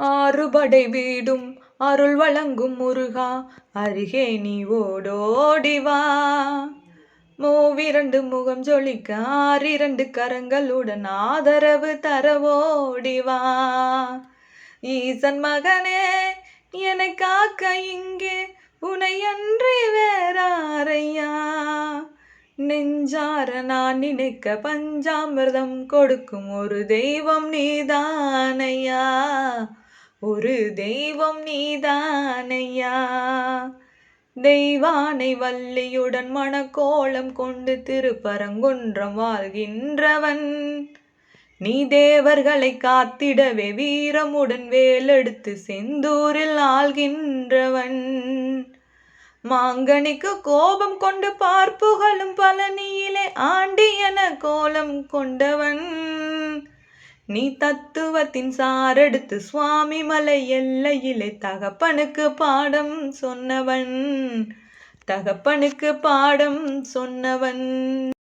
ஆறுபடை வீடும் அருள் வழங்கும் முருகா, அருகே நீ ஓடோடிவா. மூவிரண்டு முகம் ஜொலிக்க ஆறிரண்டு கரங்களுடன் ஆதரவு தரவோடிவா. ஈசன் மகனே என்னை காக்க இங்கே உனையன்றி வேறாரையா. நெஞ்சார நான் நினைக்க பஞ்சாமிர்தம் கொடுக்கும் ஒரு தெய்வம் நீதானையா, ஒரு தெய்வம் நீதானையா. தெய்வானை வள்ளியுடன் மணக்கோலம் கொண்டு திருப்பரங்குன்றம் வாழ்கின்றவன், நீ தேவர்களை காத்திடவே வீரமுடன் வேலெடுத்து செந்தூரில் ஆள்கின்றவன். மாங்கனிக்கு கோபம் கொண்டு பார்ப்புகளும் பழனியிலே ஆண்டியன கோலம் கொண்டவன், நீ தத்துவத்தின் சாரெடுத்து சுவாமி மலை எல்லையிலே தகப்பனுக்கு பாடம் சொன்னவன், தகப்பனுக்கு பாடம் சொன்னவன்.